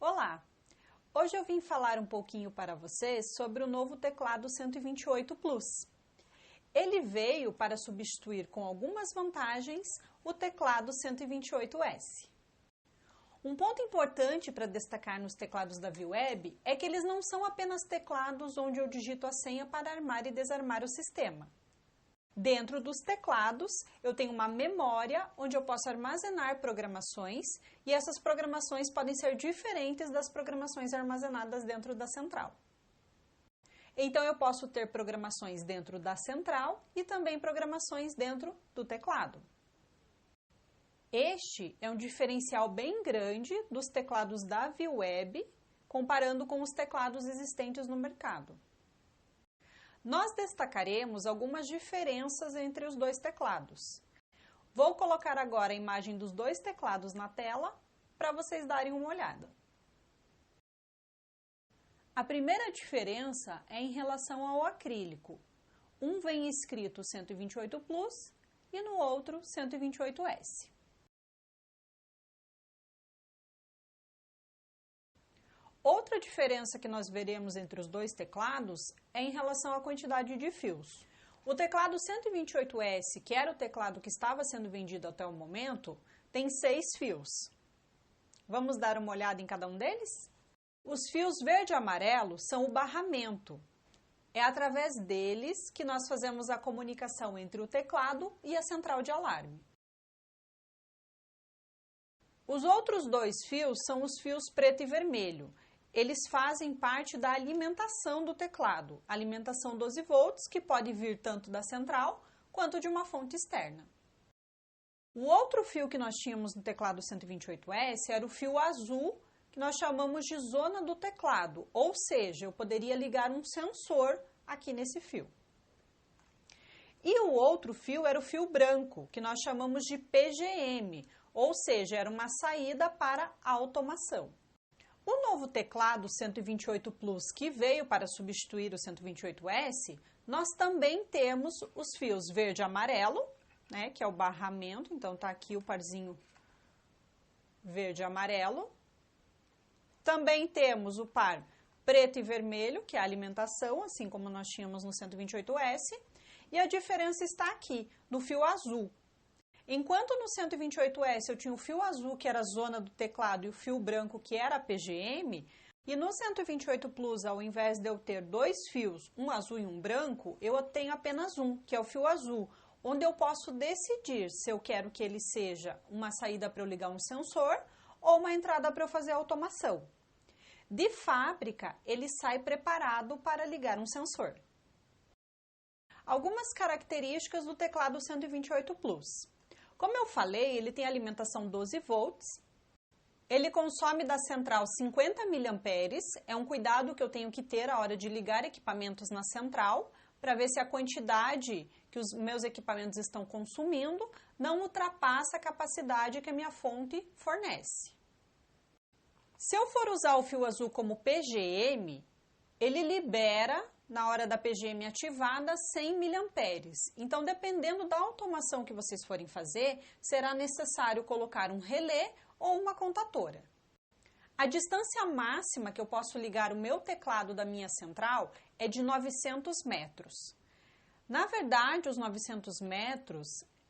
Olá! Hoje eu vim falar um pouquinho para vocês sobre o novo teclado 128 Plus. Ele veio para substituir com algumas vantagens o teclado 128S. Um ponto importante para destacar nos teclados da ViewWeb é que eles não são apenas teclados onde eu digito a senha para armar e desarmar o sistema. Dentro dos teclados, eu tenho uma memória onde eu posso armazenar programações e essas programações podem ser diferentes das programações armazenadas dentro da central. Então, eu posso ter programações dentro da central e também programações dentro do teclado. Este é um diferencial bem grande dos teclados da ViewWeb, comparando com os teclados existentes no mercado. Nós destacaremos algumas diferenças entre os dois teclados. Vou colocar agora a imagem dos dois teclados na tela para vocês darem uma olhada. A primeira diferença é em relação ao acrílico. Um vem escrito 128 Plus e no outro 128S. Outra diferença que nós veremos entre os dois teclados é em relação à quantidade de fios. O teclado 128S, que era o teclado que estava sendo vendido até o momento, tem 6 fios. Vamos dar uma olhada em cada um deles? Os fios verde e amarelo são o barramento. É através deles que nós fazemos a comunicação entre o teclado e a central de alarme. Os outros 2 fios são os fios preto e vermelho. Eles fazem parte da alimentação do teclado, alimentação 12 volts, que pode vir tanto da central quanto de uma fonte externa. O outro fio que nós tínhamos no teclado 128S era o fio azul, que nós chamamos de zona do teclado, ou seja, eu poderia ligar um sensor aqui nesse fio. E o outro fio era o fio branco, que nós chamamos de PGM, ou seja, era uma saída para a automação. O novo teclado 128 Plus, que veio para substituir o 128S, nós também temos os fios verde e amarelo, né, que é o barramento, então está aqui o parzinho verde e amarelo. Também temos o par preto e vermelho, que é a alimentação, assim como nós tínhamos no 128S, e a diferença está aqui, no fio azul. Enquanto no 128S eu tinha o fio azul, que era a zona do teclado, e o fio branco, que era a PGM, e no 128 Plus, ao invés de eu ter 2 fios, um azul e um branco, eu tenho apenas um, que é o fio azul, onde eu posso decidir se eu quero que ele seja uma saída para eu ligar um sensor ou uma entrada para eu fazer automação. De fábrica, ele sai preparado para ligar um sensor. Algumas características do teclado 128 Plus. Como eu falei, ele tem alimentação 12 volts, ele consome da central 50 mAh, é um cuidado que eu tenho que ter a hora de ligar equipamentos na central, para ver se a quantidade que os meus equipamentos estão consumindo não ultrapassa a capacidade que a minha fonte fornece. Se eu for usar o fio azul como PGM, ele libera, na hora da PGM ativada, 100 mA. Então, dependendo da automação que vocês forem fazer, será necessário colocar um relé ou uma contatora. A distância máxima que eu posso ligar o meu teclado da minha central é de 900 metros. Na verdade, os 900 metros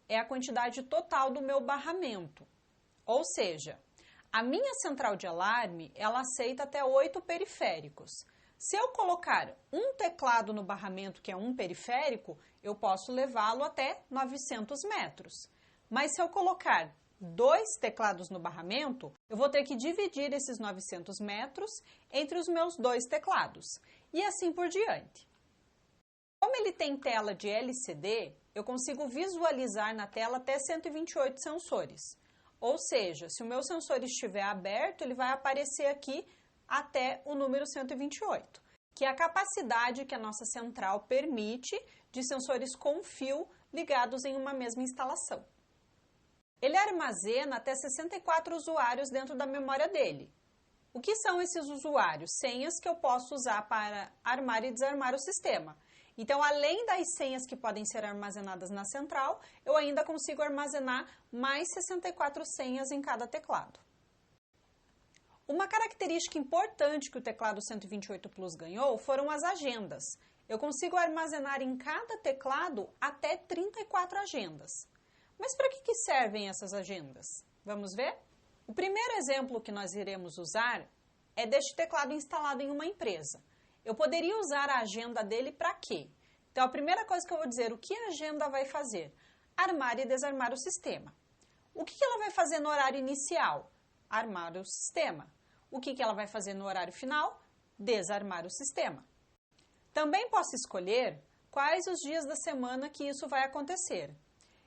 é a quantidade total do meu barramento. Ou seja, a minha central de alarme, ela aceita até 8 periféricos. Se eu colocar um teclado no barramento, que é um periférico, eu posso levá-lo até 900 metros. Mas se eu colocar 2 teclados no barramento, eu vou ter que dividir esses 900 metros entre os meus 2 teclados. E assim por diante. Como ele tem tela de LCD, eu consigo visualizar na tela até 128 sensores. Ou seja, se o meu sensor estiver aberto, ele vai aparecer aqui até o número 128, que é a capacidade que a nossa central permite de sensores com fio ligados em uma mesma instalação. Ele armazena até 64 usuários dentro da memória dele. O que são esses usuários? Senhas que eu posso usar para armar e desarmar o sistema. Então, além das senhas que podem ser armazenadas na central, eu ainda consigo armazenar mais 64 senhas em cada teclado. Uma característica importante que o teclado 128 Plus ganhou foram as agendas. Eu consigo armazenar em cada teclado até 34 agendas. Mas para que servem essas agendas? Vamos ver? O primeiro exemplo que nós iremos usar é deste teclado instalado em uma empresa. Eu poderia usar a agenda dele para quê? Então, a primeira coisa que eu vou dizer, o que a agenda vai fazer? Armar e desarmar o sistema. O que ela vai fazer no horário inicial? Armar o sistema. O que ela vai fazer no horário final? Desarmar o sistema. Também posso escolher quais os dias da semana que isso vai acontecer.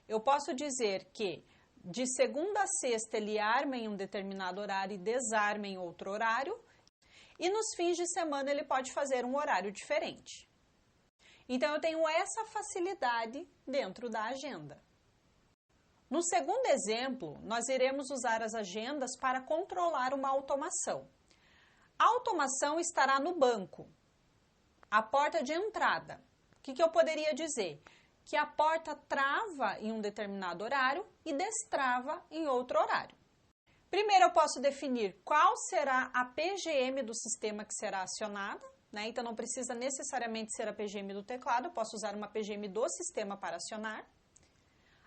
Eu posso dizer que de segunda a sexta ele arma em um determinado horário e desarma em outro horário, e nos fins de semana ele pode fazer um horário diferente. Então, eu tenho essa facilidade dentro da agenda. No segundo exemplo, nós iremos usar as agendas para controlar uma automação. A automação estará no banco, a porta de entrada. O que eu poderia dizer? Que a porta trava em um determinado horário e destrava em outro horário. Primeiro, eu posso definir qual será a PGM do sistema que será acionada, né? Então, não precisa necessariamente ser a PGM do teclado, eu posso usar uma PGM do sistema para acionar.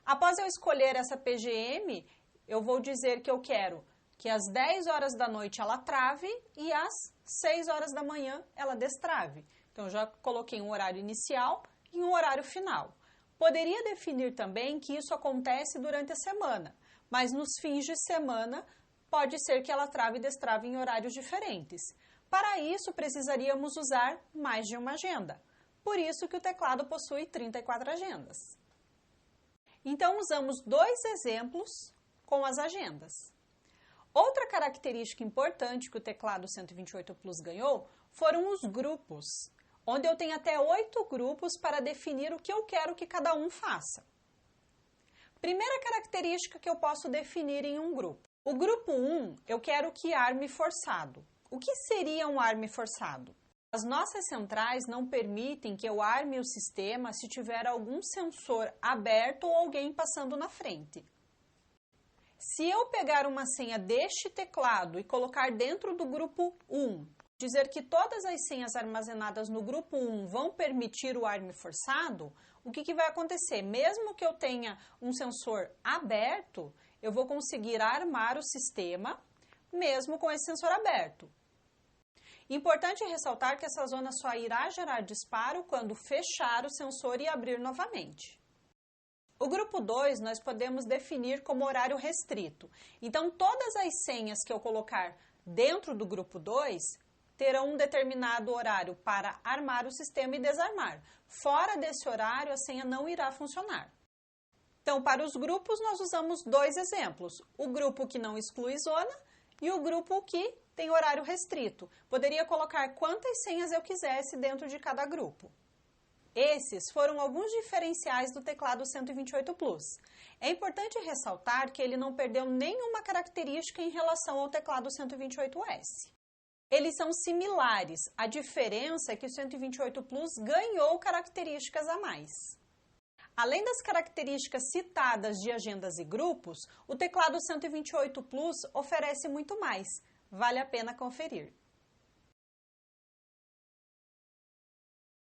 Após eu escolher essa PGM, eu vou dizer que eu quero que às 10 horas da noite ela trave e às 6 horas da manhã ela destrave. Então, eu já coloquei um horário inicial e um horário final. Poderia definir também que isso acontece durante a semana, mas nos fins de semana pode ser que ela trave e destrave em horários diferentes. Para isso, precisaríamos usar mais de uma agenda. Por isso que o teclado possui 34 agendas. Então, usamos dois exemplos com as agendas. Outra característica importante que o teclado 128 Plus ganhou foram os grupos, onde eu tenho até 8 grupos para definir o que eu quero que cada um faça. Primeira característica que eu posso definir em um grupo. O grupo 1, eu quero que arme forçado. O que seria um arme forçado? As nossas centrais não permitem que eu arme o sistema se tiver algum sensor aberto ou alguém passando na frente. Se eu pegar uma senha deste teclado e colocar dentro do grupo 1, dizer que todas as senhas armazenadas no grupo 1 vão permitir o arme forçado, o que vai acontecer? Mesmo que eu tenha um sensor aberto, eu vou conseguir armar o sistema, mesmo com esse sensor aberto. Importante ressaltar que essa zona só irá gerar disparo quando fechar o sensor e abrir novamente. O grupo 2 nós podemos definir como horário restrito. Então, todas as senhas que eu colocar dentro do grupo 2 terão um determinado horário para armar o sistema e desarmar. Fora desse horário, a senha não irá funcionar. Então, para os grupos, nós usamos dois exemplos. O grupo que não exclui zona e o grupo que tem horário restrito. Poderia colocar quantas senhas eu quisesse dentro de cada grupo. Esses foram alguns diferenciais do teclado 128 Plus. É importante ressaltar que ele não perdeu nenhuma característica em relação ao teclado 128S. Eles são similares, a diferença é que o 128 Plus ganhou características a mais. Além das características citadas de agendas e grupos, o teclado 128 Plus oferece muito mais. Vale a pena conferir.